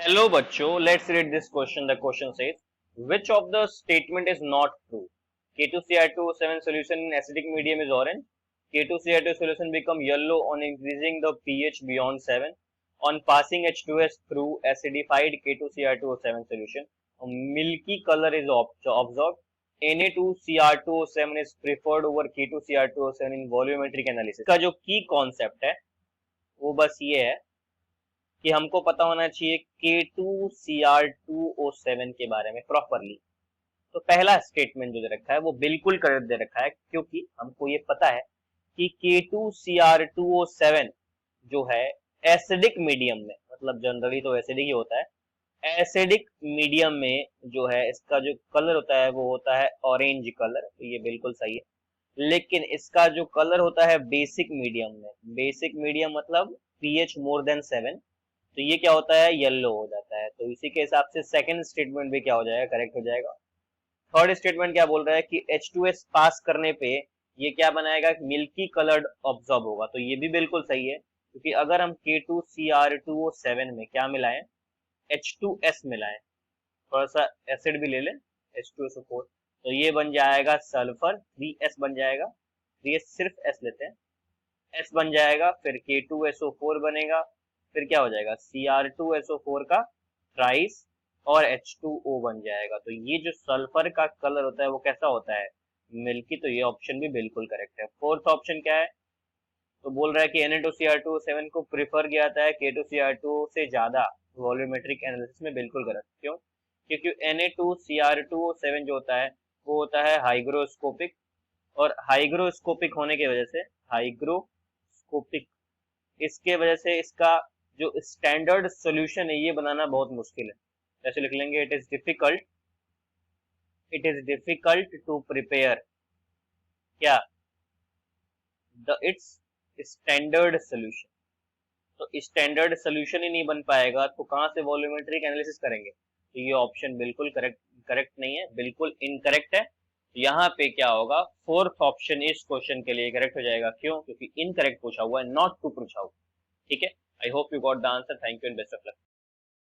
Hello बच्चों, let's read this question. The question says, which of the statement is not true? K2Cr2O7 solution in acidic medium is orange. K2Cr2 solution become yellow on increasing the pH beyond 7. On passing H2S through acidified K2Cr2O7 solution, a milky color is observed. Na2Cr2O7 is preferred over K2Cr2O7 in volumetric analysis. का जो की concept है वो बस ये है कि हमको पता होना चाहिए K2Cr2O7 के बारे में प्रॉपरली। तो पहला स्टेटमेंट जो दे रखा है वो बिल्कुल करेक्ट दे रखा है, क्योंकि हमको ये पता है कि K2Cr2O7 जो है एसिडिक मीडियम में, मतलब जनरली तो एसिडिक ही होता है, एसिडिक मीडियम में जो है इसका जो कलर होता है वो होता है ऑरेंज कलर। तो ये बिल्कुल सही है। लेकिन इसका जो कलर होता है बेसिक मीडियम में, बेसिक मीडियम मतलब pH मोर देन 7, तो ये क्या होता है, येलो हो जाता है। तो इसी के हिसाब से सेकंड स्टेटमेंट भी क्या हो जाएगा, करेक्ट हो जाएगा। थर्ड स्टेटमेंट क्या बोल रहा है कि H2S पास करने पे ये क्या बनाएगा, मिल्की कलर्ड ऑब्जॉर्ब होगा। तो ये भी बिल्कुल सही है, क्योंकि अगर हम K2Cr2O7 में क्या मिलाएं, H2S मिलाएं, थोड़ा सा एसिड भी ले लें H2SO4, तो ये बन जाएगा सल्फर, 3S बन जाएगा, 3S सिर्फ S लेते हैं, S बन जाएगा, फिर K2SO4 बनेगा, फिर क्या हो जाएगा Cr2SO4 का ट्राइस और H2O बन जाएगा। तो ये जो सल्फर का कलर होता है वो कैसा होता है, मिल्की। तो ये ऑप्शन भी बिल्कुल करेक्ट है। फोर्थ ऑप्शन क्या है, तो बोल रहा है कि Na2Cr2O7 को प्रिफर किया जाता है K2Cr2 से ज्यादा वॉल्यूमेट्रिक एनालिसिस में। बिल्कुल गलत। क्यों? क्योंकि Na2Cr2O7 जो होता है वो होता है हाइग्रोस्कोपिक, और हाइग्रोस्कोपिक होने की वजह से, हाइग्रोस्कोपिक इसके वजह से इसका जो स्टैंडर्ड सॉल्यूशन है ये बनाना बहुत मुश्किल है। जैसे लिख लेंगे, it is difficult to prepare क्या द इट्स स्टैंडर्ड सॉल्यूशन। तो स्टैंडर्ड सॉल्यूशन ही नहीं बन पाएगा तो कहां से वॉल्यूमेट्रिक एनालिसिस करेंगे। तो ये ऑप्शन बिल्कुल करेक्ट नहीं है, बिल्कुल इनकरेक्ट है। यहाँ पे क्या होगा, फोर्थ ऑप्शन इस क्वेश्चन के लिए करेक्ट हो जाएगा। क्यों? क्योंकि इनकरेक्ट पूछा हुआ है, नॉट टू पूछा हुआ। ठीक है। I hope you got the answer. Thank you and best of luck.